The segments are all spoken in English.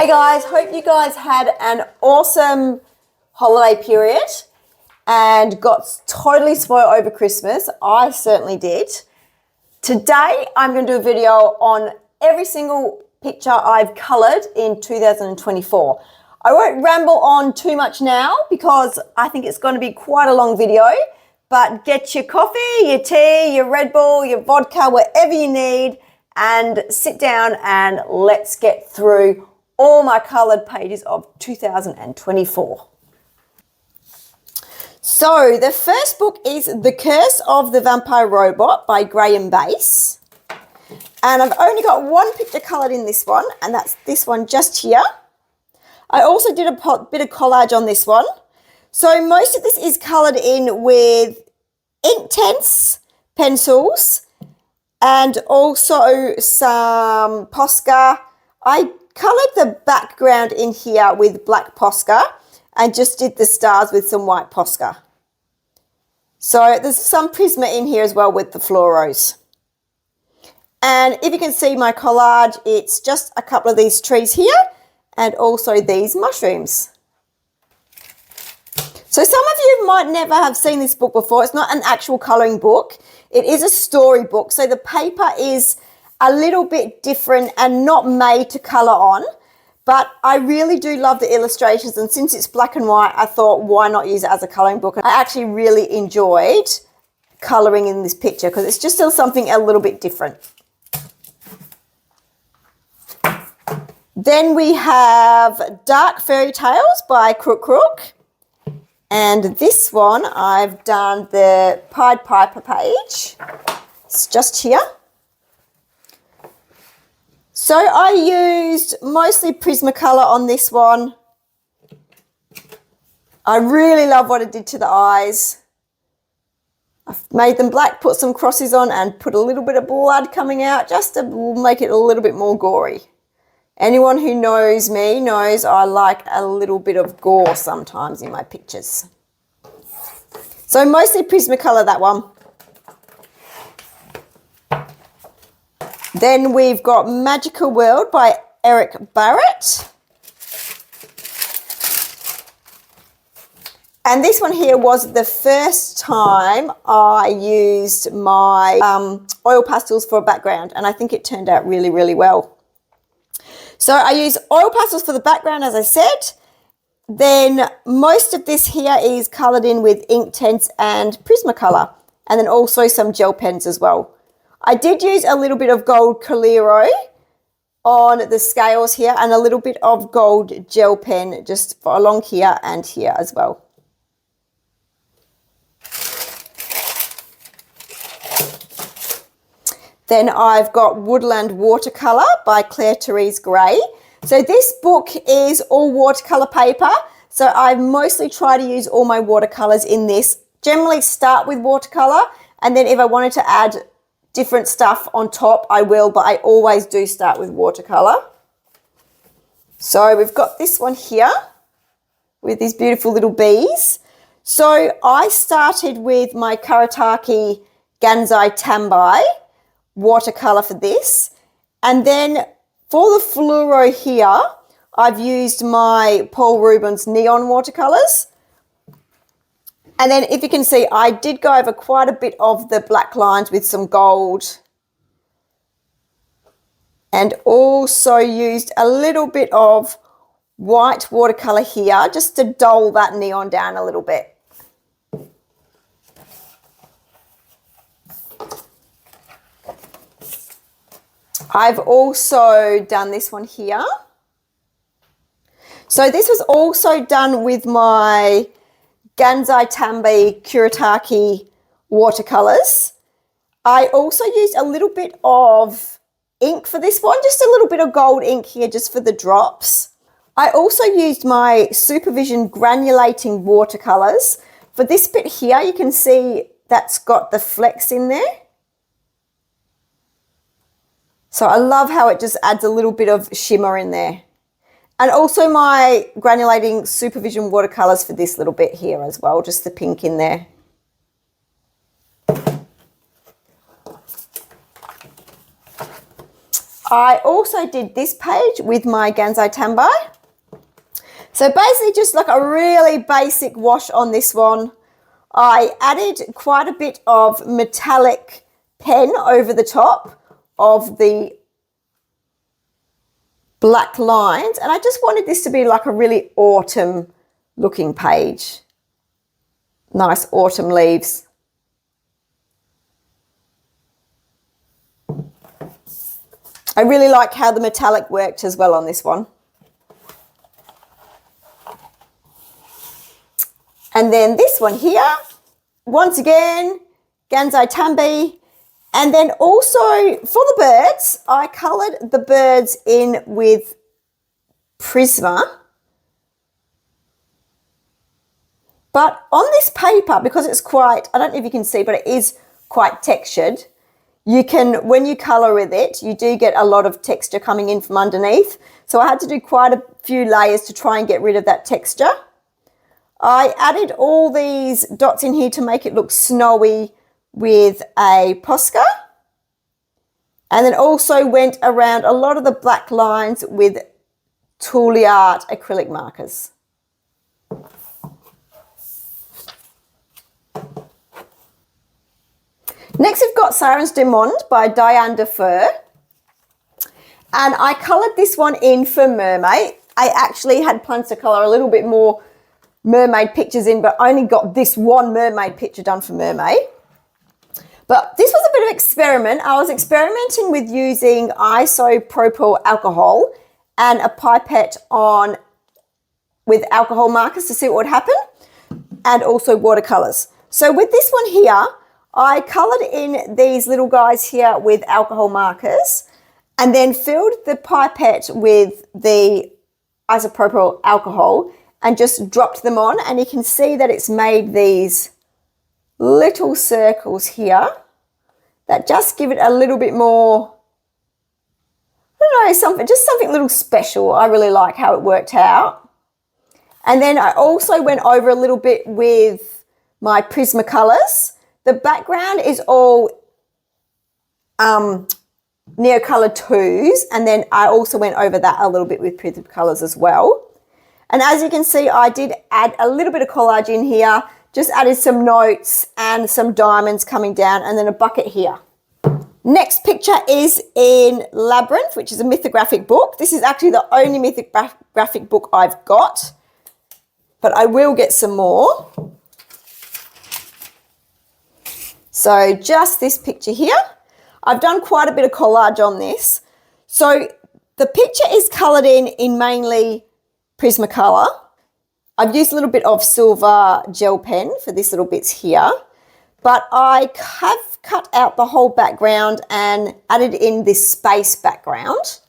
Hey guys, hope you guys had an awesome holiday period and got totally spoiled over Christmas. I certainly did. Today, I'm going to do a video on every single picture I've coloured in 2024. I won't ramble on too much now because I think it's going to be quite a long video, but get your coffee, your tea, your Red Bull, your vodka, whatever you need, and sit down and let's get through all my coloured pages of 2024. So the first book is The Curse of the Vampire Robot by Graham Base. And I've only got one picture coloured in this one, and that's this one just here. I also did a bit of collage on this one. So most of this is coloured in with Inktense pencils and also some Posca. I coloured the background in here with black Posca and just did the stars with some white Posca. So there's some Prisma in here as well with the fluoros. And if you can see my collage, it's just a couple of these trees here and also these mushrooms. So some of you might never have seen this book before. It's not an actual colouring book. It is a storybook. So the paper is a little bit different and not made to colour on. But I really do love the illustrations, and since it's black and white, I thought, why not use it as a colouring book? I actually really enjoyed colouring in this picture because it's just still something a little bit different. Then we have Dark Fairytales by Crook Crook. And this one, I've done the Pied Piper page. It's just here. So I used mostly Prismacolor on this one. I really love what it did to the eyes. I've made them black, put some crosses on and put a little bit of blood coming out just to make it a little bit more gory. Anyone who knows me knows I like a little bit of gore sometimes in my pictures. So mostly Prismacolor, that one. Then we've got Magical World by Erik Barrett. And this one here was the first time I used my oil pastels for a background, and I think it turned out really, really well. So I use oil pastels for the background, as I said. Then most of this here is coloured in with Inktense and Prismacolor, and then also some gel pens as well. I did use a little bit of gold Coliro on the scales here and a little bit of gold gel pen just for along here and here as well. Then I've got Woodland Watercolor by Claire Therese Gray. So this book is all watercolor paper. So I mostly try to use all my watercolors in this. Generally start with watercolor, and then if I wanted to add different stuff on top, I will, but I always do start with watercolor. So we've got this one here with these beautiful little bees. So I started with my Karataki Gansai Tambai watercolor for this. And then for the fluoro here, I've used my Paul Rubens neon watercolors. And then if you can see, I did go over quite a bit of the black lines with some gold. And also used a little bit of white watercolor here just to dull that neon down a little bit. I've also done this one here. So this was also done with my Gansai Tambi Kuretake watercolors. I also used a little bit of ink for this one, just a little bit of gold ink here just for the drops. I also used my Supervision granulating watercolors. For this bit here, you can see that's got the flecks in there. So I love how it just adds a little bit of shimmer in there. And also my granulating Supervision watercolors for this little bit here as well, just the pink in there. I also did this page with my Gansai Tambay. So basically just like a really basic wash on this one. I added quite a bit of metallic pen over the top of the black lines, and I just wanted this to be like a really autumn looking page. Nice autumn leaves. I really like how the metallic worked as well on this one. And then this one here, once again, Gansai Tambay. And then also for the birds, I coloured the birds in with Prisma. But on this paper, because it's quite, I don't know if you can see, but it is quite textured, you can, when you colour with it, you do get a lot of texture coming in from underneath. So I had to do quite a few layers to try and get rid of that texture. I added all these dots in here to make it look snowy with a Posca. And then also went around a lot of the black lines with Touliart acrylic markers. Next we've got Sirenes Du Monde by Diane Dufour. And I coloured this one in for Mermaid. I actually had plans to colour a little bit more mermaid pictures in, but only got this one mermaid picture done for Mermaid. But this was a bit of an experiment. I was experimenting with using isopropyl alcohol and a pipette on with alcohol markers to see what would happen, and also watercolours. So with this one here, I coloured in these little guys here with alcohol markers and then filled the pipette with the isopropyl alcohol and just dropped them on, and you can see that it's made these little circles here that just give it a little bit more, I don't know, something a little special. I really like how it worked out. And then I also went over a little bit with my Prismacolors. The background is all Neocolor 2s, and then I also went over that a little bit with Prismacolors as well. And as you can see, I did add a little bit of collage in here, just added some notes and some diamonds coming down, and then a bucket here. Next picture is in Labyrinth, which is a mythographic book. This is actually the only mythographic book I've got, but I will get some more. So just this picture here. I've done quite a bit of collage on this. So the picture is coloured in mainly Prismacolor. I've used a little bit of silver gel pen for these little bits here, but I have cut out the whole background and added in this space background,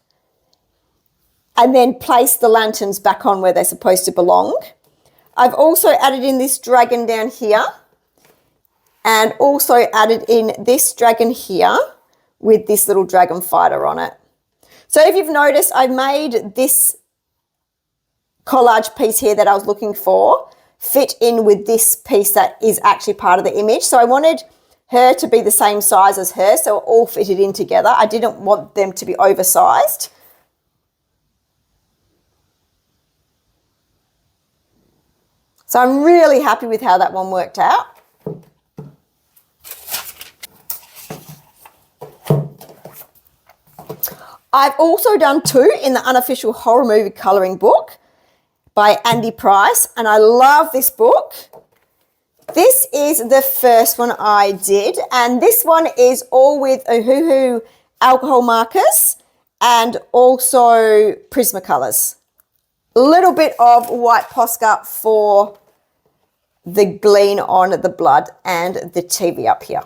and then placed the lanterns back on where they're supposed to belong. I've also added in this dragon down here, and also added in this dragon here with this little dragon fighter on it. So if you've noticed, I've made this collage piece here that I was looking for fit in with this piece that is actually part of the image. So I wanted her to be the same size as her, so it all fitted in together. I didn't want them to be oversized. So I'm really happy with how that one worked out. I've also done two in the Unofficial Horror Movie Colouring Book by Andy Price, and I love this book. This is the first one I did, and this one is all with Ohuhu alcohol markers and also Prismacolors. A little bit of white Posca for the gleam on the blood and the TV up here.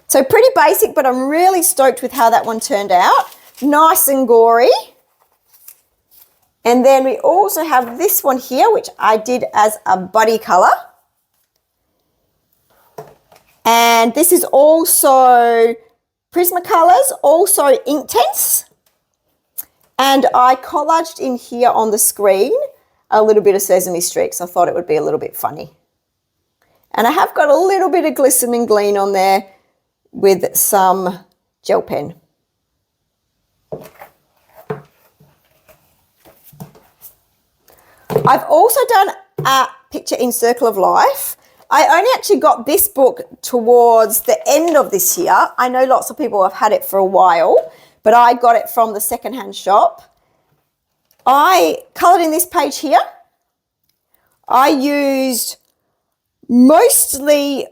So pretty basic, but I'm really stoked with how that one turned out. Nice and gory. And then we also have this one here, which I did as a buddy colour. And this is also Prismacolors, also Inktense. And I collaged in here on the screen a little bit of Sesame Street, so I thought it would be a little bit funny. And I have got a little bit of glisten and gleam on there with some gel pen. I've also done a picture in Circle of Life. I only actually got this book towards the end of this year. I know lots of people have had it for a while, but I got it from the secondhand shop. I coloured in this page here. I used mostly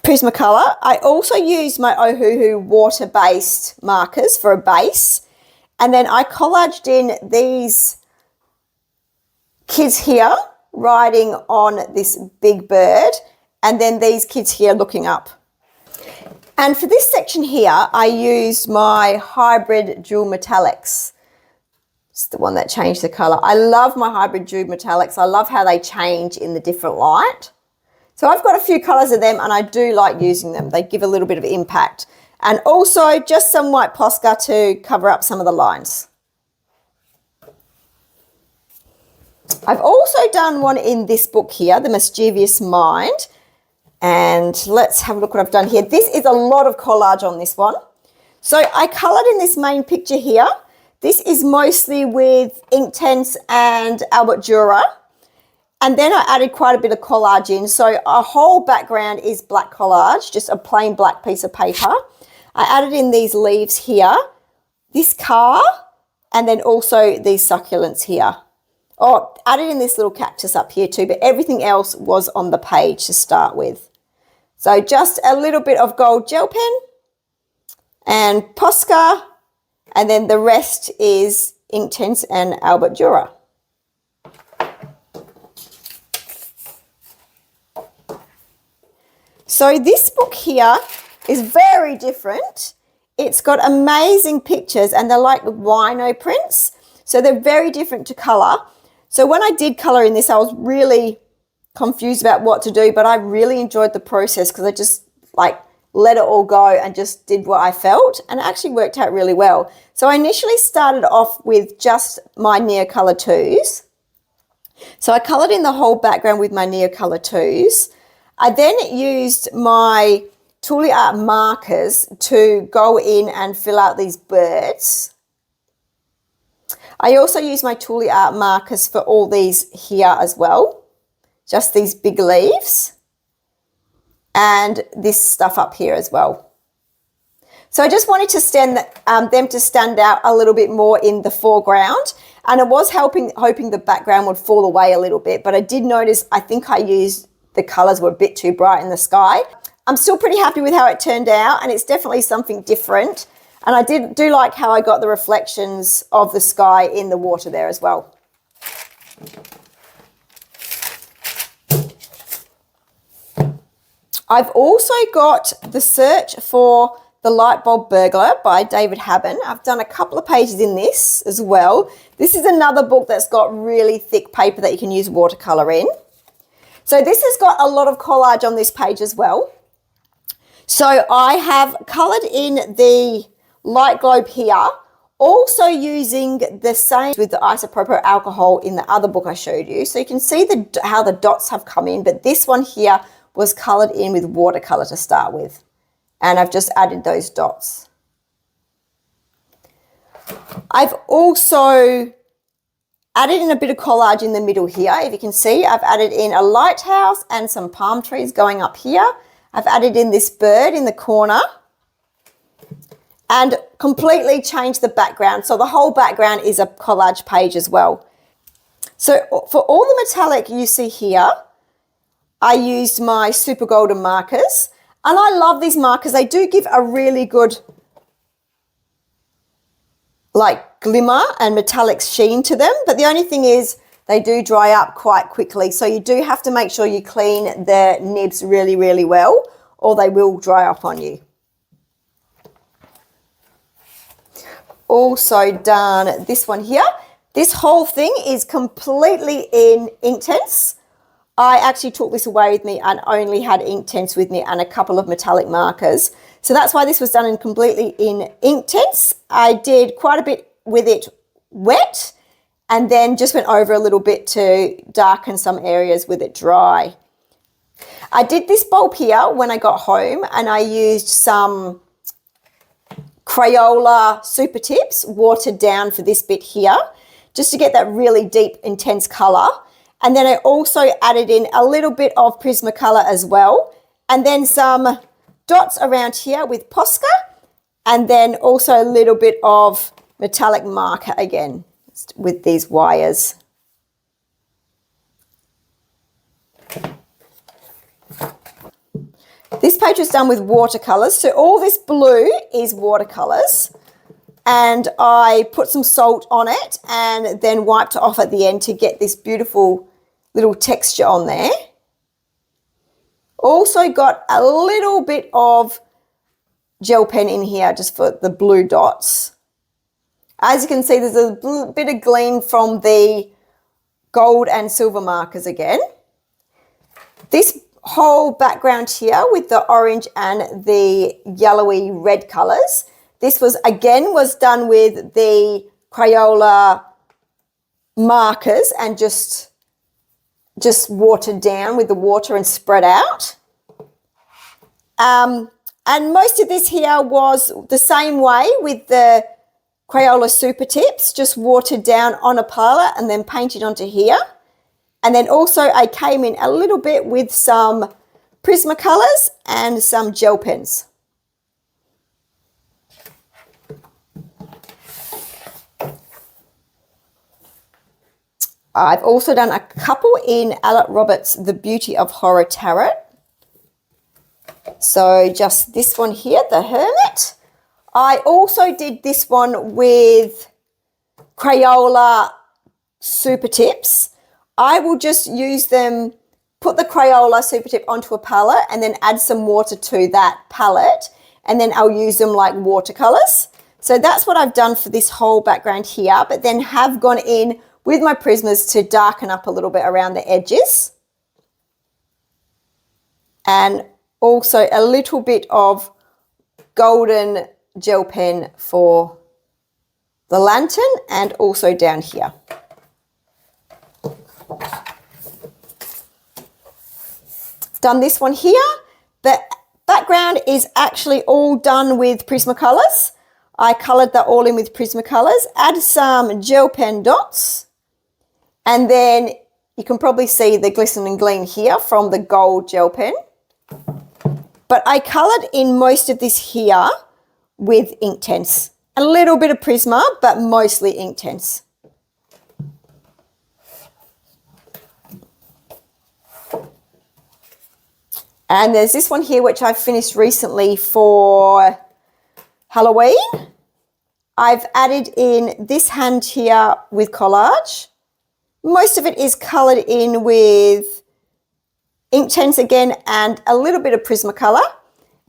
Prismacolor. I also used my Ohuhu water-based markers for a base. And then I collaged in these kids here riding on this big bird, and then these kids here looking up. And for this section here, I used my hybrid dual metallics. It's the one that changed the colour. I love my hybrid dual metallics. I love how they change in the different light. So I've got a few colours of them, and I do like using them. They give a little bit of impact. And also just some white Posca to cover up some of the lines. I've also done one in this book here, The Mischievous Mind. And let's have a look what I've done here. This is a lot of collage on this one. So I coloured in this main picture here. This is mostly with Inktense and Albert Dürer. And then I added quite a bit of collage in. So our whole background is black collage, just a plain black piece of paper. I added in these leaves here, this car, and then also these succulents here. Oh, added in this little cactus up here too, but everything else was on the page to start with. So just a little bit of gold gel pen and Posca, and then the rest is Inktense and Albert Dürer. So this book here is very different. It's got amazing pictures, and they're like wino prints. So they're very different to colour. So when I did colour in this, I was really confused about what to do, but I really enjoyed the process because I just like let it all go and just did what I felt, and it actually worked out really well. So I initially started off with just my Neocolor 2s. So I coloured in the whole background with my Neocolor 2s. I then used my Tooly Art markers to go in and fill out these birds. I also use my Tooly Art markers for all these here as well, just these big leaves and this stuff up here as well. So I just wanted to stand them to stand out a little bit more in the foreground, and it was hoping the background would fall away a little bit, but I did notice I think I used the colours were a bit too bright in the sky. I'm still pretty happy with how it turned out, and it's definitely something different. And I do like how I got the reflections of the sky in the water there as well. I've also got The Search for the Lightbulb Burglar by David Habben. I've done a couple of pages in this as well. This is another book that's got really thick paper that you can use watercolour in. So this has got a lot of collage on this page as well. So I have coloured in the light globe here, also using the same with the isopropyl alcohol in the other book I showed you. So you can see how the dots have come in, but this one here was coloured in with watercolour to start with. And I've just added those dots. I've also added in a bit of collage in the middle here. If you can see, I've added in a lighthouse and some palm trees going up here. I've added in this bird in the corner and completely changed the background. So the whole background is a collage page as well. So for all the metallic you see here, I used my super golden markers, and I love these markers. They do give a really good like glimmer and metallic sheen to them, but the only thing is they do dry up quite quickly. So you do have to make sure you clean the nibs really, really well, or they will dry up on you. Also done this one here. This whole thing is completely in Inktense. I actually took this away with me and only had Inktense with me and a couple of metallic markers. So that's why this was done completely in Inktense. I did quite a bit with it wet and then just went over a little bit to darken some areas with it dry. I did this bulb here when I got home, and I used some Crayola Super Tips watered down for this bit here, just to get that really deep, intense colour. And then I also added in a little bit of Prismacolor as well, and then some dots around here with Posca, and then also a little bit of metallic marker again with these wires. This page was done with watercolours, so all this blue is watercolours, and I put some salt on it and then wiped it off at the end to get this beautiful little texture on there. Also got a little bit of gel pen in here just for the blue dots. As you can see, there's a bit of gleam from the gold and silver markers again. This whole background here with the orange and the yellowy red colours, this was done with the Crayola markers and just watered down with the water and spread out. And most of this here was the same way with the Crayola Super Tips, just watered down on a palette and then painted onto here. And then also I came in a little bit with some Prismacolors and some gel pens. I've also done a couple in Alec Roberts' The Beauty of Horror Tarot. So just this one here, The Hermit. I also did this one with Crayola Super Tips. I will just use them, put the Crayola Super Tip onto a palette and then add some water to that palette, and then I'll use them like watercolours. So that's what I've done for this whole background here, but then have gone in with my Prismas to darken up a little bit around the edges. And also a little bit of golden gel pen for the lantern and also down here. Done this one here. The background is actually all done with Prismacolors. I coloured that all in with Prismacolors. Add some gel pen dots, and then you can probably see the glisten and gleam here from the gold gel pen. But I coloured in most of this here with Inktense. A little bit of Prisma, but mostly Inktense. And there's this one here, which I've finished recently for Halloween. I've added in this hand here with Collage. Most of it is coloured in with Inktense again and a little bit of Prismacolor.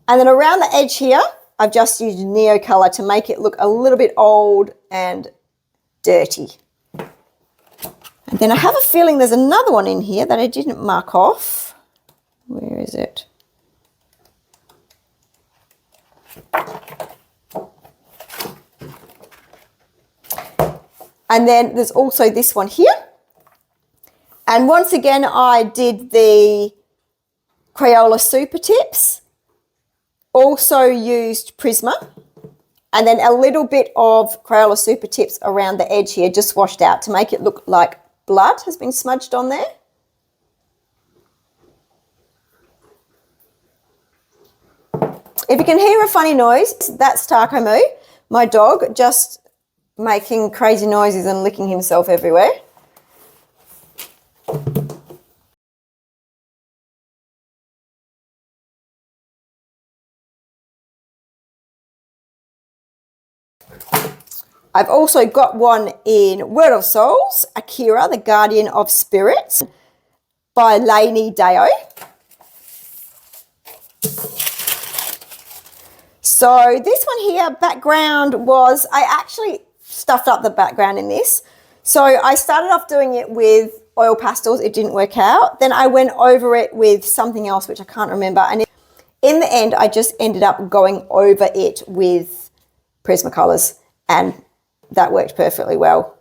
And then around the edge here, I've just used Neocolor to make it look a little bit old and dirty. And then I have a feeling there's another one in here that I didn't mark off. Where is it? And then there's also this one here. And once again, I did the Crayola Super Tips. Also used Prisma. And then a little bit of Crayola Super Tips around the edge here, just washed out to make it look like blood has been smudged on there. If you can hear a funny noise, that's Takomu, my dog, just making crazy noises and licking himself everywhere. I've also got one in Word of Souls, Akira, the Guardian of Spirits, by Lainey Deo. So this one here, background was, I actually stuffed up the background in this. So I started off doing it with oil pastels. It didn't work out. Then I went over it with something else, which I can't remember. And in the end, I just ended up going over it with Prismacolors, and that worked perfectly well.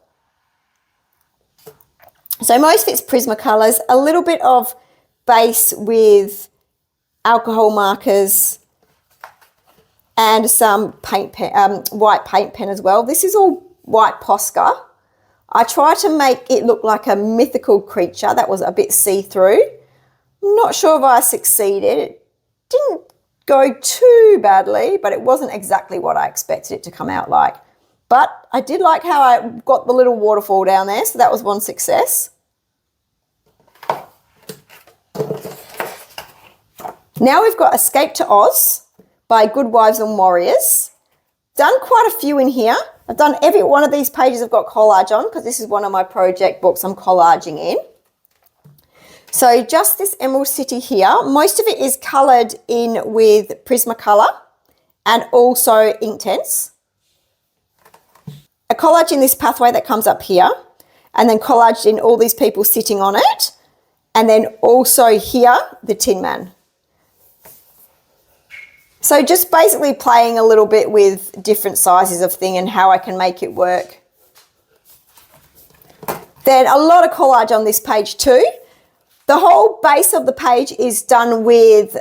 So most of it's Prismacolors, a little bit of base with alcohol markers, and some paint pen, white paint pen as well. This is all white Posca. I tried to make it look like a mythical creature that was a bit see-through. I'm not sure if I succeeded. It didn't go too badly, but it wasn't exactly what I expected it to come out like. But I did like how I got the little waterfall down there, so that was one success. Now we've got Escape to Oz by Good Wives and Warriors. Done quite a few in here. I've done every one of these pages I've got collage on because this is one of my project books I'm collaging in. So just this Emerald City here, most of it is coloured in with Prismacolor and also Inktense. A collage in this pathway that comes up here, and then collaged in all these people sitting on it, and then also here, the Tin Man. So just basically playing a little bit with different sizes of thing and how I can make it work. Then a lot of collage on this page too. The whole base of the page is done with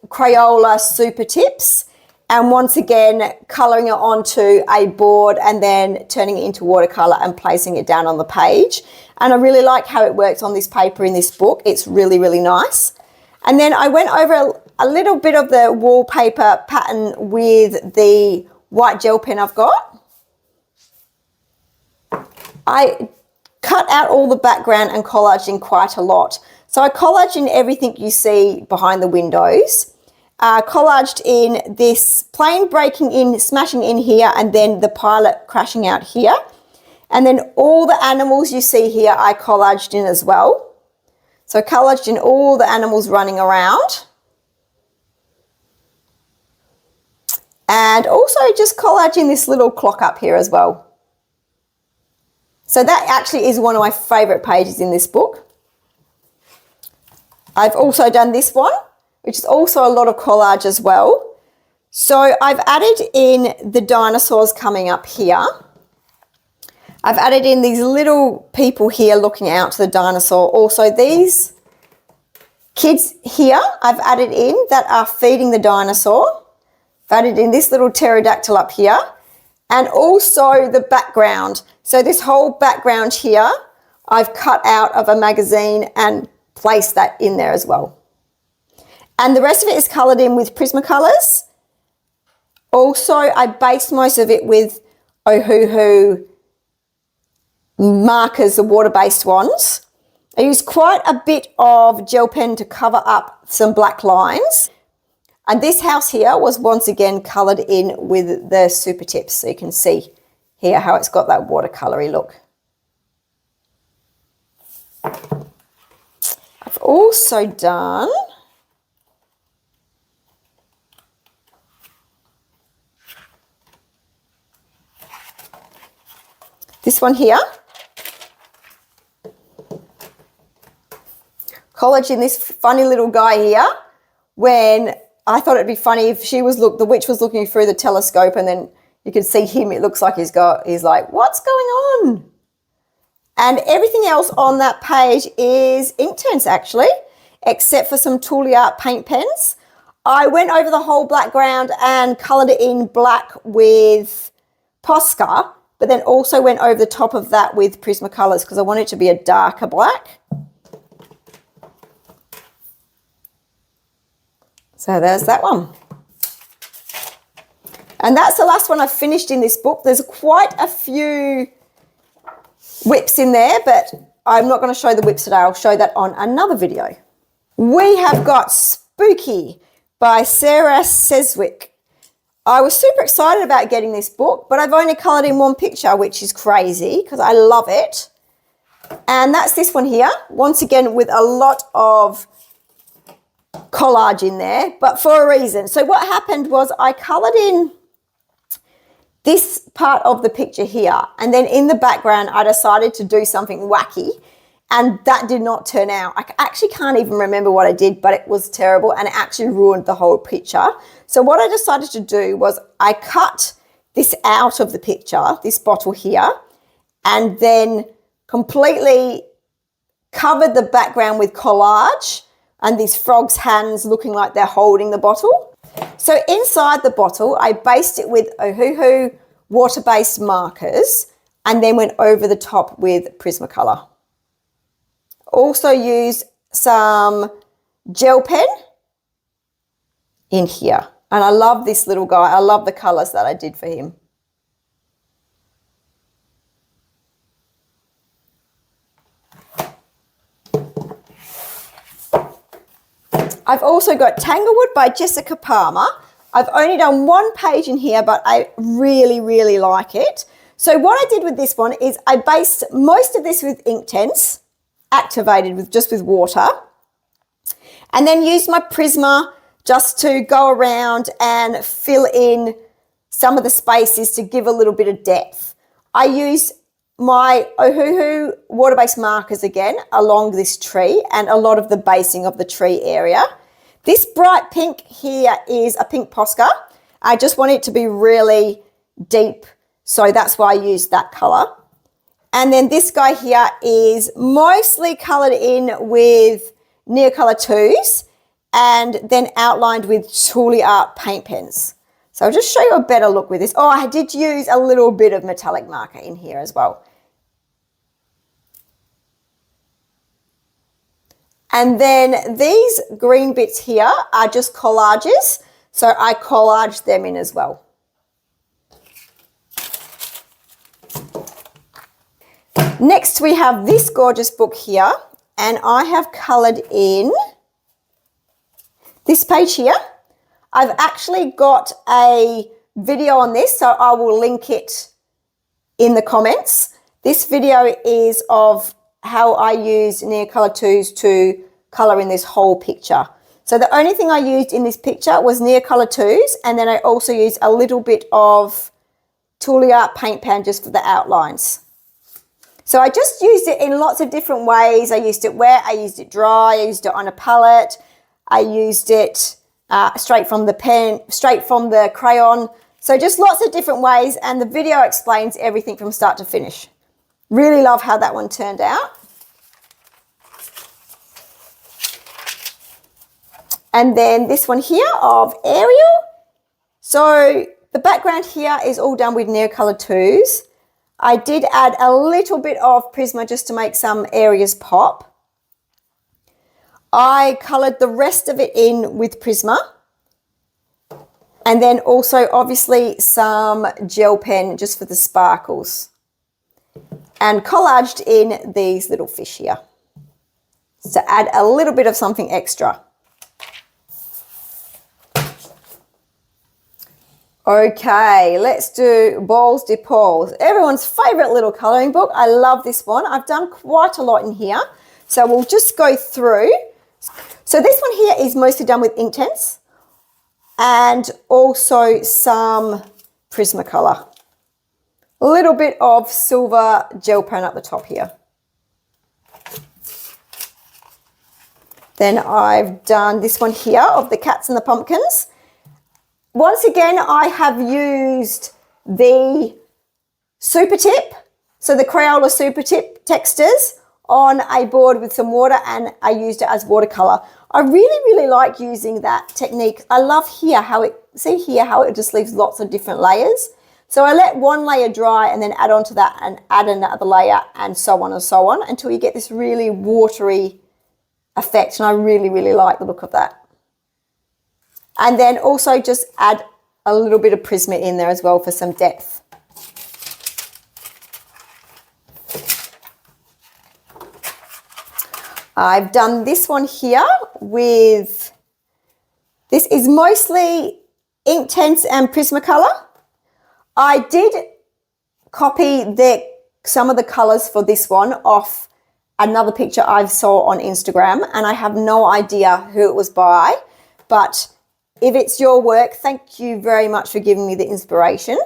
Crayola Super Tips, and once again colouring it onto a board and then turning it into watercolour and placing it down on the page. And I really like how it works on this paper in this book. It's really, really nice. And then I went over a little bit of the wallpaper pattern with the white gel pen I've got. I cut out all the background and collaged in quite a lot. So I collaged in everything you see behind the windows. Collaged in this plane breaking in, smashing in here, and then the pilot crashing out here. And then all the animals you see here I collaged in as well. So collaged in all the animals running around. And also just collaging this little clock up here as well. So that actually is one of my favourite pages in this book. I've also done this one, which is also a lot of collage as well. So I've added in the dinosaurs coming up here. I've added in these little people here looking out to the dinosaur. Also these kids here I've added in that are feeding the dinosaur. I've added in this little pterodactyl up here, and also the background. So this whole background here I've cut out of a magazine and placed that in there as well. And the rest of it is coloured in with Prismacolors. Also, I based most of it with Ohuhu markers, the water-based ones. I used quite a bit of gel pen to cover up some black lines. And this house here was once again coloured in with the Super Tips. So you can see here how it's got that watercolory look. I've also done this one here. Collage in this funny little guy here, when I thought it'd be funny if the witch was looking through the telescope and then you could see him. It looks like he's like, what's going on? And everything else on that page is Inktense actually, except for some Toolie paint pens. I went over the whole background and coloured it in black with Posca, but then also went over the top of that with Prismacolors because I want it to be a darker black. So there's that one. And that's the last one I've finished in this book. There's quite a few whips in there, but I'm not going to show the whips today. I'll show that on another video. We have got Spooky by Sarah Seswick. I was super excited about getting this book, but I've only coloured in one picture, which is crazy because I love it. And that's this one here, once again with a lot of collage in there, but for a reason. So what happened was I coloured in this part of the picture here, and then in the background I decided to do something wacky, and that did not turn out. I actually can't even remember what I did, but it was terrible and it actually ruined the whole picture. So what I decided to do was I cut this out of the picture, this bottle here, and then completely covered the background with collage and these frogs' hands looking like they're holding the bottle. So inside the bottle, I based it with Ohuhu water-based markers and then went over the top with Prismacolor. Also used some gel pen in here. And I love this little guy. I love the colours that I did for him. I've also got Tangle Wood by Jessica Palmer. I've only done one page in here, but I really, really like it. So what I did with this one is I based most of this with Inktense, activated with just with water, and then used my Prisma just to go around and fill in some of the spaces to give a little bit of depth. I used my Ohuhu water-based markers again along this tree and a lot of the basing of the tree area. This bright pink here is a pink Posca. I just want it to be really deep, so that's why I used that colour. And then this guy here is mostly coloured in with Neocolor 2s and then outlined with Tulle Art paint pens. So I'll just show you a better look with this. Oh, I did use a little bit of metallic marker in here as well. And then these green bits here are just collages, so I collaged them in as well. Next we have this gorgeous book here, and I have coloured in this page here. I've actually got a video on this, so I will link it in the comments. This video is of how I use Neocolor 2s to colour in this whole picture. So the only thing I used in this picture was Neocolor 2s, and then I also used a little bit of Tulle Art paint pan just for the outlines. So I just used it in lots of different ways. I used it wet, I used it dry, I used it on a palette, I used it straight from the pen, straight from the crayon. So just lots of different ways, and the video explains everything from start to finish. Really love how that one turned out. And then this one here of Ariel. So the background here is all done with Neocolor 2s. I did add a little bit of Prisma just to make some areas pop. I coloured the rest of it in with Prisma. And then also obviously some gel pen just for the sparkles. And collaged in these little fish here to add a little bit of something extra. Okay, let's do Boules de Poils, everyone's favourite little colouring book. I love this one. I've done quite a lot in here, so we'll just go through. So this one here is mostly done with Inktense and also some Prismacolor. A little bit of silver gel pen at the top here. Then I've done this one here of the cats and the pumpkins. Once again, I have used the Super Tip, so the Crayola Super Tip textures on a board with some water, and I used it as watercolor. I really like using that technique. I love here how it, see here how it just leaves lots of different layers. So I let one layer dry and then add on to that and add another layer and so on until you get this really watery effect, and I really like the look of that. And then also just add a little bit of Prisma in there as well for some depth. I've done this one here with, this is mostly Inktense and Prismacolor. I did copy some of the colours for this one off another picture I saw on Instagram, and I have no idea who it was by, but if it's your work, thank you very much for giving me the inspiration.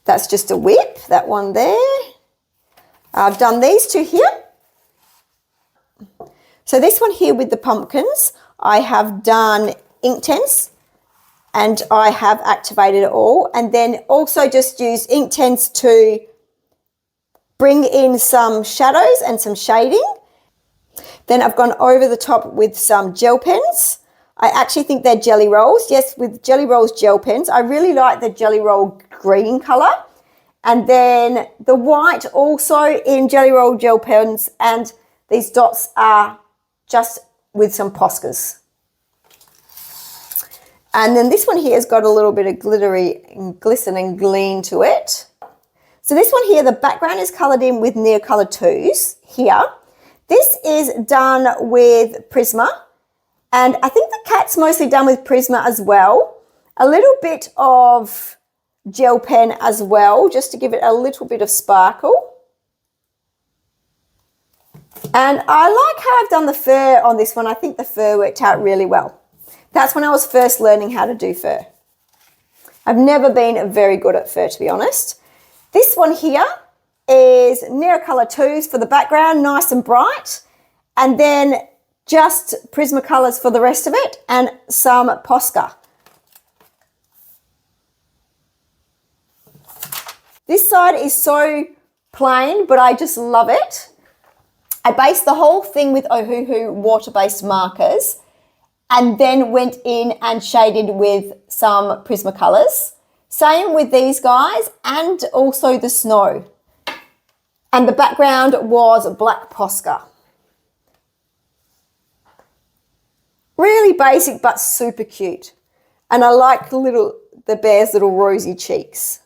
That's just a whip, that one there. I've done these two here. So this one here with the pumpkins, I have done Inktense and I have activated it all, and then also just used Inktense to bring in some shadows and some shading. Then I've gone over the top with some gel pens. I actually think they're jelly rolls. Yes, with jelly rolls gel pens. I really like the jelly roll green colour. And then the white also in jelly roll gel pens, and these dots are just with some Poscas. And then this one here has got a little bit of glittery and glisten and gleam to it. So this one here, the background is coloured in with Neocolor 2s here. This is done with Prisma, and I think the cat's mostly done with Prisma as well. A little bit of gel pen as well, just to give it a little bit of sparkle. And I like how I've done the fur on this one. I think the fur worked out really well. That's when I was first learning how to do fur. I've never been very good at fur, to be honest. This one here is Neocolor 2s for the background, nice and bright. And then just Prismacolors for the rest of it and some Posca. This side is so plain, but I just love it. I based the whole thing with Ohuhu water-based markers, and then went in and shaded with some Prismacolors. Same with these guys and also the snow. And the background was black Posca. Really basic but super cute. And I like the bear's little rosy cheeks.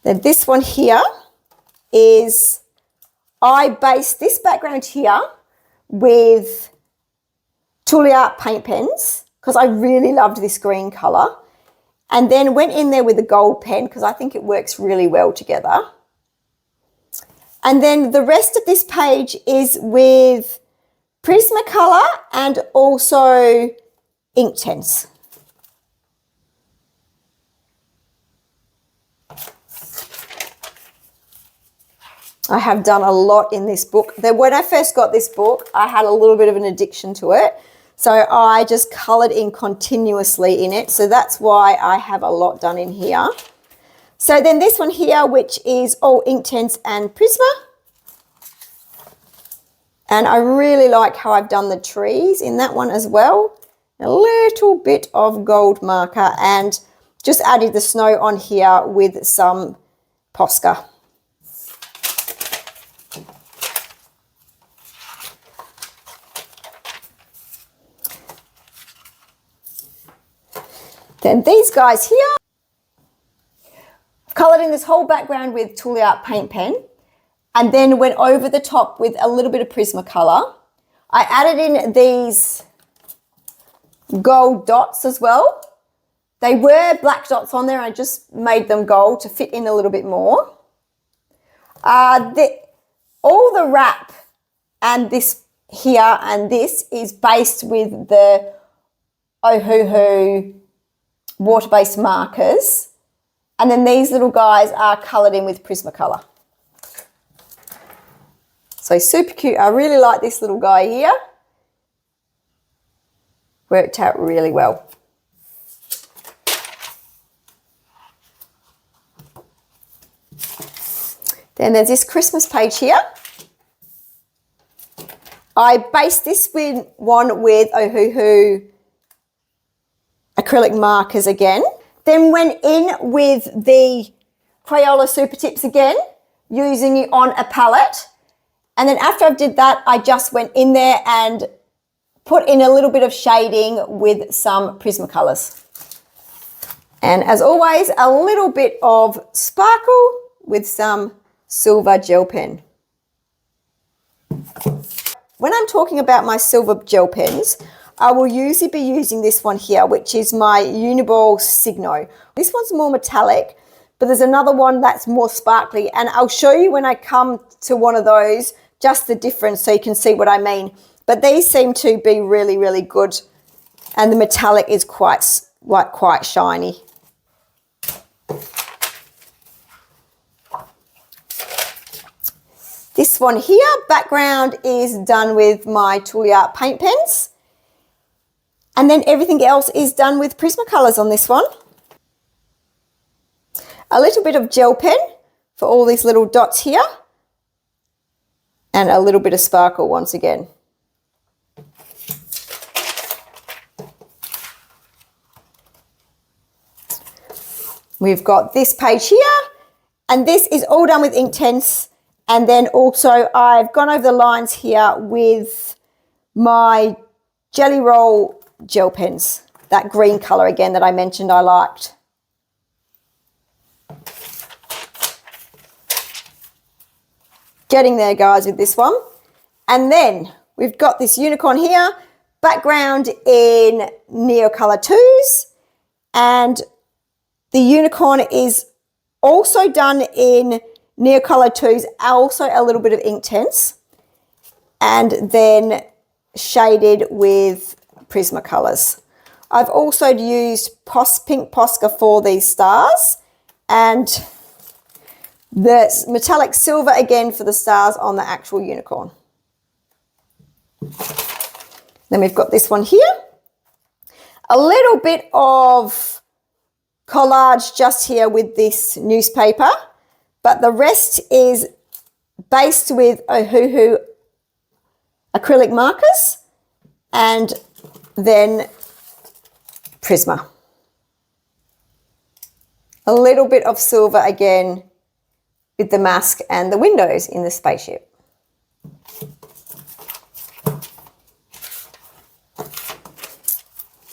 Then this one here is, I based this background here with Tulle paint pens because I really loved this green colour, and then went in there with a gold pen because I think it works really well together. And then the rest of this page is with Prismacolor and also Inktense. I have done a lot in this book. When I first got this book, I had a little bit of an addiction to it. So I just coloured in continuously in it. So that's why I have a lot done in here. So then this one here, which is all Inktense and Prisma. And I really like how I've done the trees in that one as well. A little bit of gold marker and just added the snow on here with some Posca. Then these guys here, I've coloured in this whole background with Tulle paint pen, and then went over the top with a little bit of Prismacolor. I added in these gold dots as well. They were black dots on there. I just made them gold to fit in a little bit more. All the wrap and this here and this is based with the Ohuhu water-based markers, and then these little guys are coloured in with Prismacolor. So super cute. I really like this little guy here. Worked out really well. Then there's this Christmas page here. I based this one with Ohuhu acrylic markers again. Then went in with the Crayola Super Tips again, using it on a palette. And then after I did that, I just went in there and put in a little bit of shading with some Prismacolors. And as always, a little bit of sparkle with some silver gel pen. When I'm talking about my silver gel pens, I will usually be using this one here, which is my Uniball Signo. This one's more metallic, but there's another one that's more sparkly, and I'll show you when I come to one of those just the difference so you can see what I mean. But these seem to be really, really good, and the metallic is quite shiny. This one here, background is done with my Tulle paint pens. And then everything else is done with Prismacolors on this one. A little bit of gel pen for all these little dots here. and a little bit of sparkle once again. We've got this page here, and this is all done with Inktense. And then also I've gone over the lines here with my Jelly Roll gel pens, that green colour again that I mentioned I liked. Getting there, guys, with this one. And then we've got this unicorn here, background in Neocolor 2s, and the unicorn is also done in Neocolor 2s, also a little bit of Inktense, and then shaded with Prismacolors. I've also used Pink Posca for these stars, and the metallic silver again for the stars on the actual unicorn. Then we've got this one here. A little bit of collage just here with this newspaper, but the rest is based with Ohuhu acrylic markers and then Prisma. A little bit of silver again with the mask and the windows in the spaceship.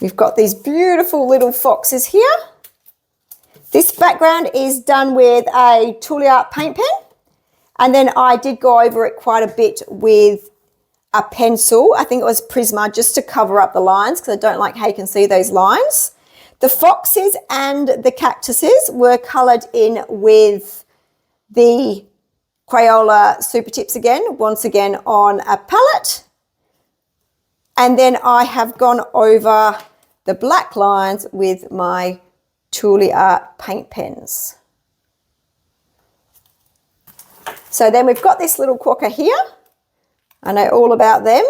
We've got these beautiful little foxes here. This background is done with a Tooly Art paint pen, and then I did go over it quite a bit with a pencil. I think it was Prisma, just to cover up the lines because I don't like how you can see those lines. The foxes and the cactuses were coloured in with the Crayola Super Tips again, once again on a palette. And then I have gone over the black lines with my Tooly Art paint pens. So then we've got this little quokka here. I know all about them.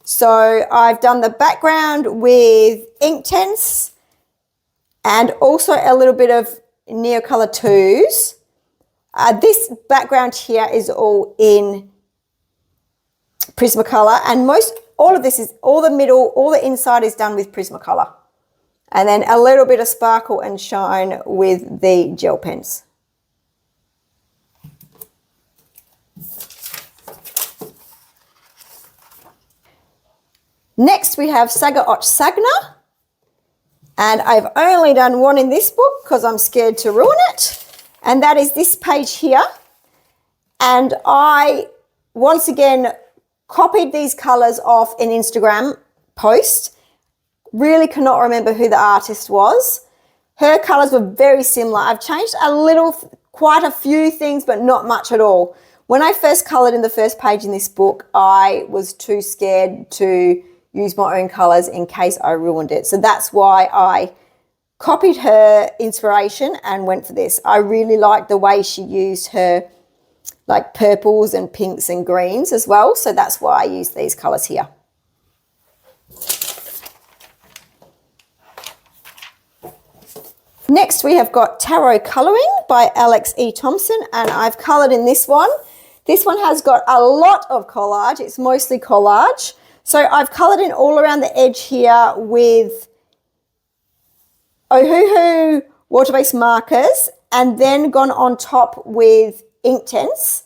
So I've done the background with Inktense and also a little bit of Neocolor 2s. This background here is all in Prismacolor, and all of this is, all the middle, all the inside is done with Prismacolor. And then a little bit of sparkle and shine with the gel pens. Next we have Sagor Sagner, and I've only done one in this book because I'm scared to ruin it, and that is this page here. And I once again copied these colours off an Instagram post. Really cannot remember who the artist was. Her colours were very similar. I've changed quite a few things, but not much at all. When I first coloured in the first page in this book, I was too scared to use my own colours in case I ruined it. So that's why I copied her inspiration and went for this. I really liked the way she used her like purples and pinks and greens as well. So that's why I used these colours here. Next we have got Tarot Colouring by Alex E. Thompson, and I've coloured in this one. This one has got a lot of collage. It's mostly collage. So I've coloured in all around the edge here with Ohuhu water-based markers, and then gone on top with Inktense,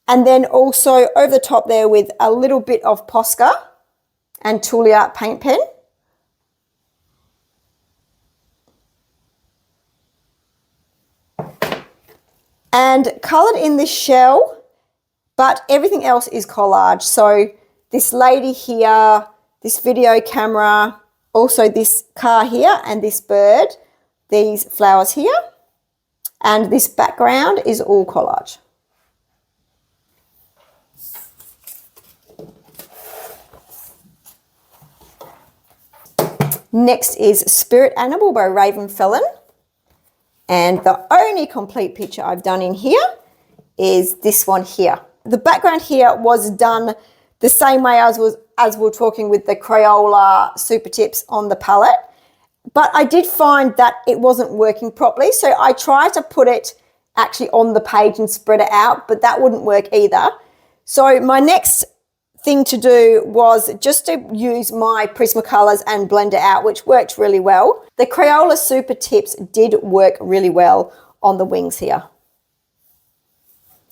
and then also over the top there with a little bit of Posca and Tooly Art paint pen. And coloured in this shell, but everything else is collage. So this lady here, this video camera, also this car here and this bird, these flowers here, and this background is all collage. Next is Spirit Animal by Ravynne Phelan. And the only complete picture I've done in here is this one here. The background here was done the same way as we're talking with the Crayola Super Tips on the palette. But I did find that it wasn't working properly. So I tried to put it actually on the page and spread it out, but that wouldn't work either. So my next thing to do was just to use my Prismacolors and blend it out, which worked really well. The Crayola Super Tips did work really well on the wings here.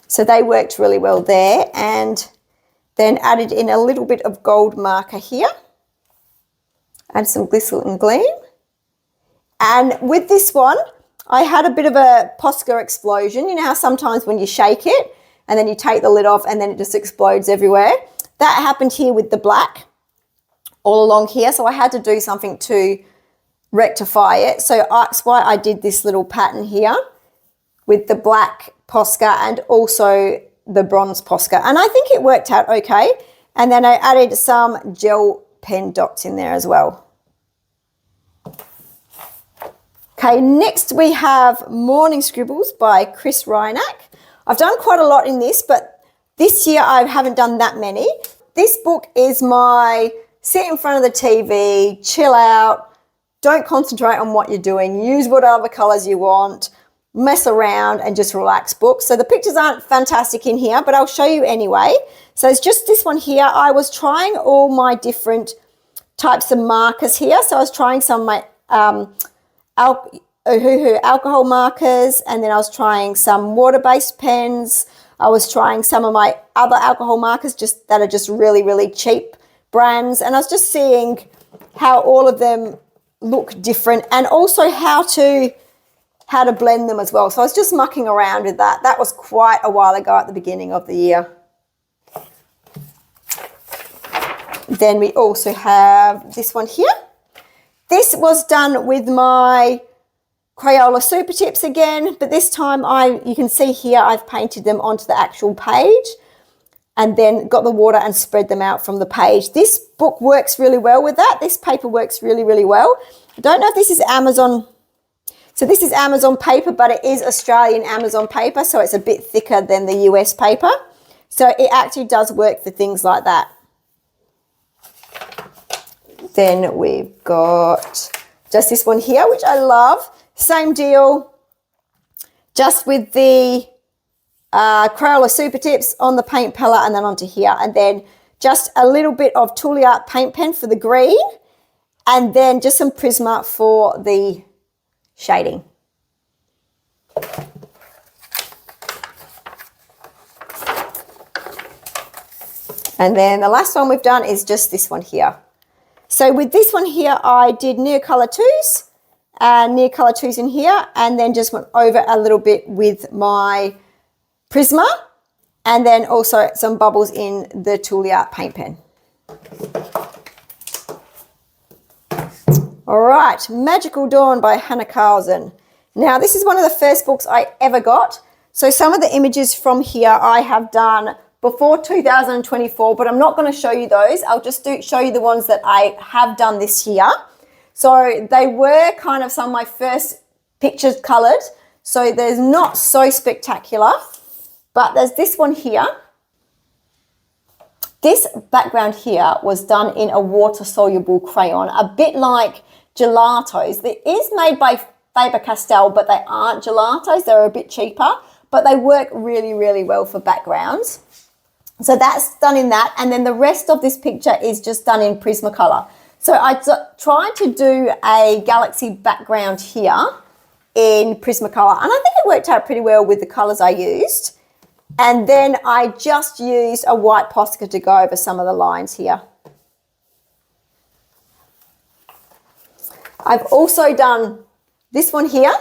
So they worked really well there, and then added in a little bit of gold marker here. Add some Glissle and Gleam. And with this one, I had a bit of a Posca explosion. You know how sometimes when you shake it and then you take the lid off and then it just explodes everywhere? That happened here with the black all along here. So I had to do something to rectify it. So that's why I did this little pattern here with the black Posca and also the bronze Posca. And I think it worked out okay. And then I added some gel pen dots in there as well. Okay, next we have Morning Scribbles by Chris Ryniak. I've done quite a lot in this, but this year I haven't done that many. This book is my sit in front of the TV, chill out, don't concentrate on what you're doing, use whatever colours you want, mess around and just relax book. So the pictures aren't fantastic in here, but I'll show you anyway. So it's just this one here. I was trying all my different types of markers here. So I was trying some of my alcohol markers, and then I was trying some water-based pens. I was trying some of my other alcohol markers that are just really, really cheap brands. And I was just seeing how all of them look different, and also how to blend them as well. So I was just mucking around with that. That was quite a while ago at the beginning of the year. Then we also have this one here. This was done with my Crayola Super Tips again, but this time you can see here I've painted them onto the actual page and then got the water and spread them out from the page. This book works really well with that. This paper works really, really well. I don't know if this is Amazon. So this is Amazon paper, but it is Australian Amazon paper, so it's a bit thicker than the US paper. So it actually does work for things like that. Then we've got just this one here, which I love. Same deal, just with the Crayola Super Tips on the paint palette and then onto here. And then just a little bit of Tooly Art paint pen for the green, and then just some Prisma for the shading. And then the last one we've done is just this one here. So with this one here, I did Neocolor 2s and Neocolor 2s in here, and then just went over a little bit with my Prisma, and then also some bubbles in the Tooly Art paint pen. All right, Magical Dawn by Hanna Karlzon. Now, this is one of the first books I ever got. So some of the images from here I have done before 2024, but I'm not going to show you those. I'll just show you the ones that I have done this year. So they were kind of some of my first pictures coloured. So there's not so spectacular, but there's this one here. This background here was done in a water-soluble crayon, a bit like gelatos. It is made by Faber-Castell, but they aren't gelatos. They're a bit cheaper, but they work really, really well for backgrounds. So that's done in that. And then the rest of this picture is just done in Prismacolor. So I tried to do a galaxy background here in Prismacolor, and I think it worked out pretty well with the colours I used. And then I just used a white Posca to go over some of the lines here. I've also done this one here,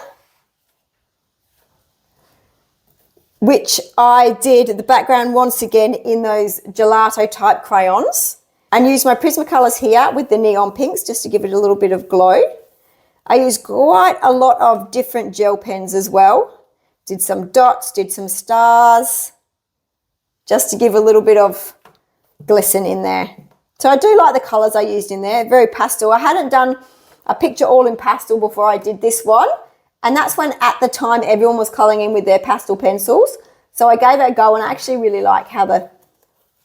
which I did the background once again in those gelato type crayons, and used my Prismacolors here with the neon pinks just to give it a little bit of glow. I used quite a lot of different gel pens as well. Did some dots, did some stars, just to give a little bit of glisten in there. So I do like the colours I used in there, very pastel. I hadn't done a picture all in pastel before I did this one. And that's when at the time everyone was colouring in with their pastel pencils. So I gave it a go, and I actually really like how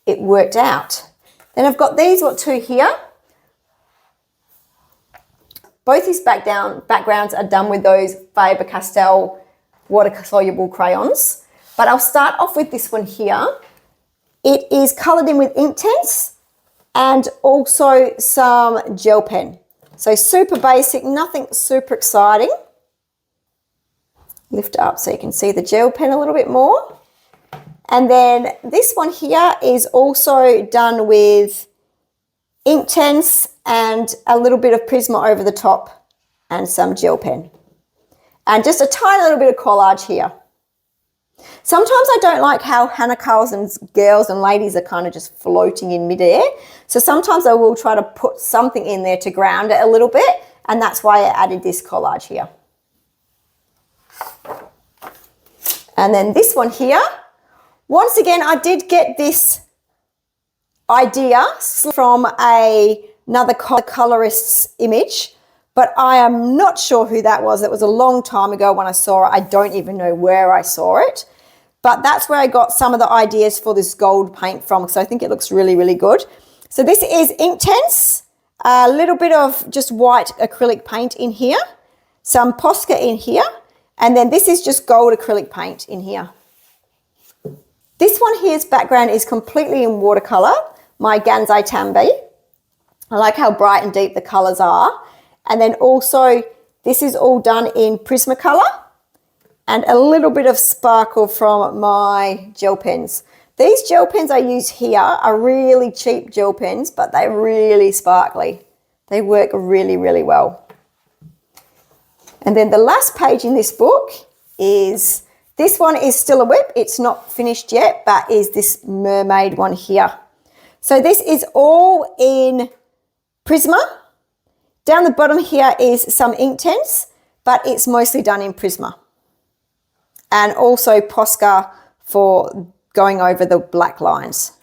it worked out. Then I've got these two here. Both these backgrounds are done with those Faber-Castell water-soluble crayons. But I'll start off with this one here. It is coloured in with Inktense and also some gel pen. So super basic, nothing super exciting. Lift it up so you can see the gel pen a little bit more. And then this one here is also done with Inktense and a little bit of Prisma over the top and some gel pen. And just a tiny little bit of collage here. Sometimes I don't like how Hanna Karlzon's girls and ladies are kind of just floating in midair. So sometimes I will try to put something in there to ground it a little bit, and that's why I added this collage here. And then this one here, once again, I did get this idea from another colorist's image, but I am not sure who that was. It was a long time ago when I saw it. I don't even know where I saw it, but that's where I got some of the ideas for this gold paint from, because I think it looks really, really good. So this is Inktense, a little bit of just white acrylic paint in here, some Posca in here, and then this is just gold acrylic paint in here. This one here's background is completely in watercolor, my Gansai Tambi. I like how bright and deep the colors are. And then also this is all done in Prismacolor and a little bit of sparkle from my gel pens. These gel pens I use here are really cheap gel pens, but they're really sparkly. They work really, really well. And then the last page in this book is, this one is still a whip. It's not finished yet, but is this mermaid one here. So this is all in Prisma. Down the bottom here is some Inktense, but it's mostly done in Prisma. And also Posca for going over the black lines.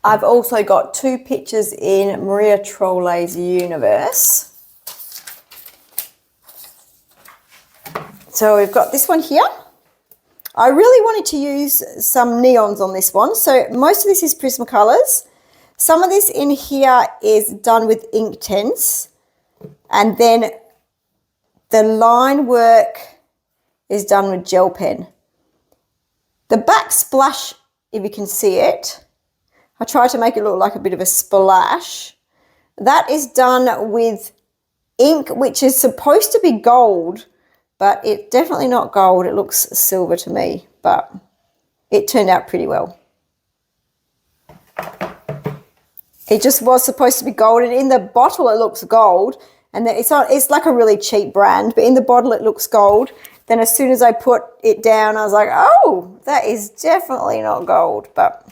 I've also got two pictures in Maria Trolle's universe. So we've got this one here. I really wanted to use some neons on this one. So most of this is Prismacolors. Some of this in here is done with Inktense. And then the line work is done with gel pen. The backsplash, if you can see it, I try to make it look like a bit of a splash. That is done with ink, which is supposed to be gold, but it's definitely not gold. It looks silver to me, but it turned out pretty well. It just was supposed to be gold, and in the bottle it looks gold, and then it's like a really cheap brand, but in the bottle it looks gold. Then as soon as I put it down, I was like, oh, that is definitely not gold, but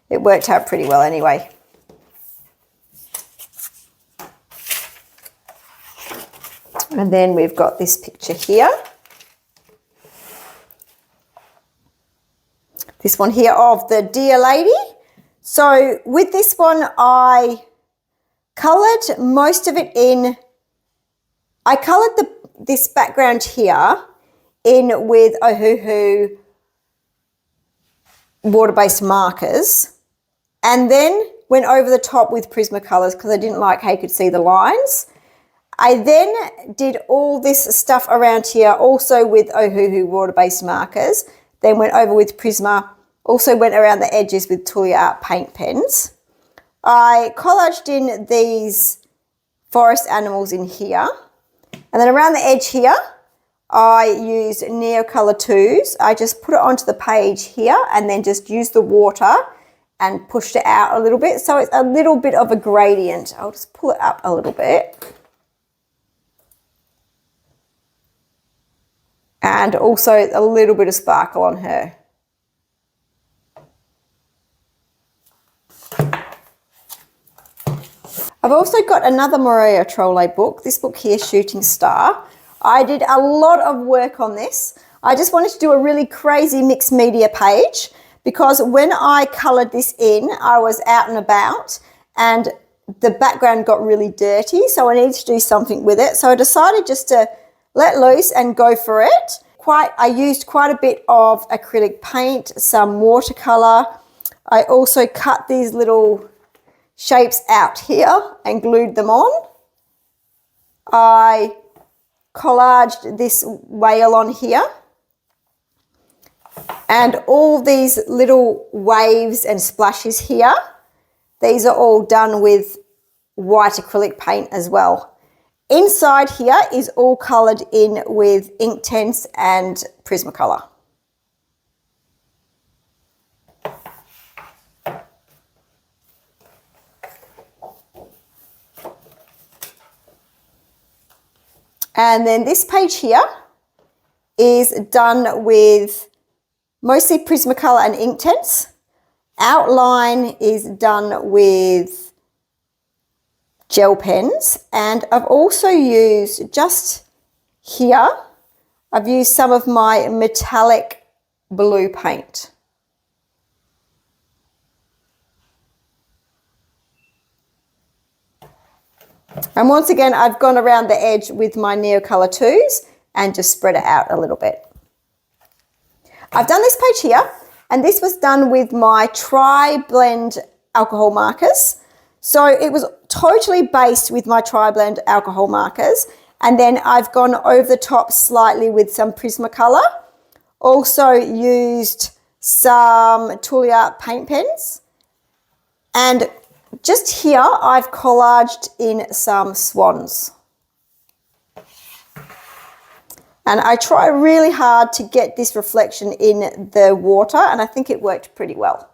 it worked out pretty well anyway. And then we've got this picture here. This one here of the dear lady. So with this one, I coloured most of it in, I coloured this background here in with Ohuhu water-based markers, and then went over the top with Prismacolors because I didn't like how you could see the lines. I then did all this stuff around here also with Ohuhu water-based markers, then went over with Prisma, also went around the edges with Tulia Art paint pens. I collaged in these forest animals in here, and then around the edge here I used Neocolor 2s. I just put it onto the page here and then just used the water and pushed it out a little bit, so it's a little bit of a gradient. I'll just pull it up a little bit. And also a little bit of sparkle on her. I've also got another Maria Trolle book, this book here, Shooting Star. I did a lot of work on this. I just wanted to do a really crazy mixed media page because when I coloured this in, I was out and about and the background got really dirty, so I needed to do something with it. So I decided just to let loose and go for it. I used quite a bit of acrylic paint, some watercolour. I also cut these little shapes out here and glued them on. I collaged this whale on here. And all these little waves and splashes here, these are all done with white acrylic paint as well. Inside here is all coloured in with Inktense and Prismacolor. And then this page here is done with mostly Prismacolor and Inktense. Outline is done with gel pens, and I've also used just here, I've used some of my metallic blue paint. And once again, I've gone around the edge with my Neocolor 2s and just spread it out a little bit. I've done this page here, and this was done with my Tri-Blend alcohol markers. So it was totally based with my Tri-Blend alcohol markers, and then I've gone over the top slightly with some Prismacolor. Also used some Tulia paint pens, and just here I've collaged in some swans. And I try really hard to get this reflection in the water, and I think it worked pretty well.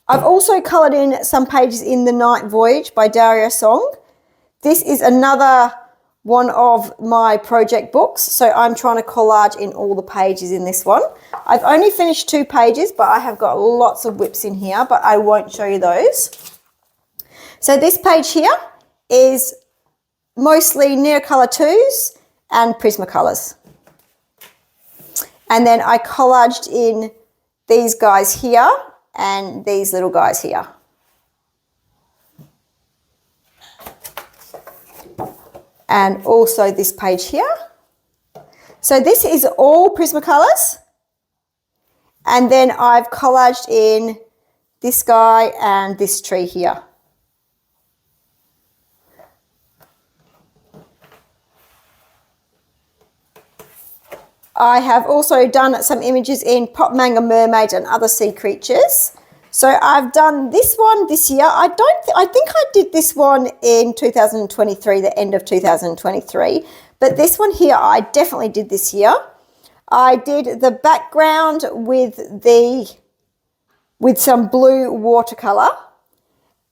I've also coloured in some pages in The Night Voyage by Dario Song. This is another one of my project books, so I'm trying to collage in all the pages in this one. I've only finished 2 pages, but I have got lots of whips in here, but I won't show you those. So this page here is mostly Neocolor 2s and Prismacolors. And then I collaged in these guys here and these little guys here. And also this page here. So this is all Prismacolors. And then I've collaged in this guy and this tree here. I have also done some images in Pop Manga Mermaids and other sea creatures. So I've done this one this year. I think I did this one in 2023, the end of 2023. But this one here, I definitely did this year. I did the background with some blue watercolor,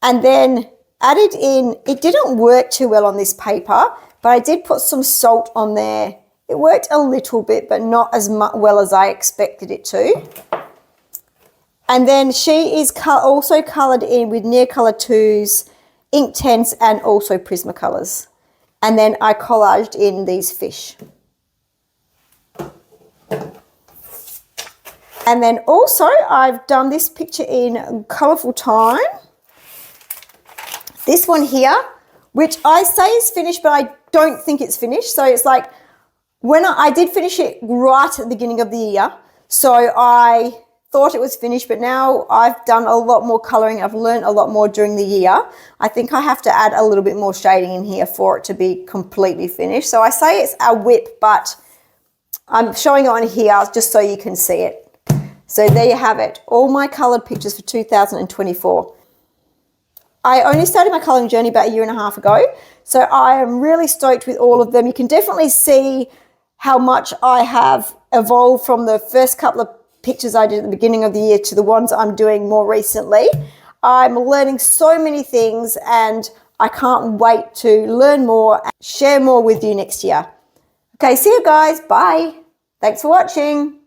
and then added in, it didn't work too well on this paper, but I did put some salt on there. It worked a little bit, but not as well as I expected it to. And then she is also coloured in with Neocolor 2s, Inktense, and also Prismacolors. And then I collaged in these fish. And then also I've done this picture in Colourful Time. This one here, which I say is finished, but I don't think it's finished. So it's like, when I did finish it right at the beginning of the year, so I thought it was finished, but now I've done a lot more colouring. I've learned a lot more during the year. I think I have to add a little bit more shading in here for it to be completely finished. So I say it's a whip, but I'm showing it on here just so you can see it. So there you have it, all my coloured pictures for 2024. I only started my colouring journey about 1.5 years ago, so I am really stoked with all of them. You can definitely see how much I have evolved from the first couple of pictures I did at the beginning of the year to the ones I'm doing more recently. I'm learning so many things, and I can't wait to learn more and share more with you next year. Okay, see you guys. Bye. Thanks for watching.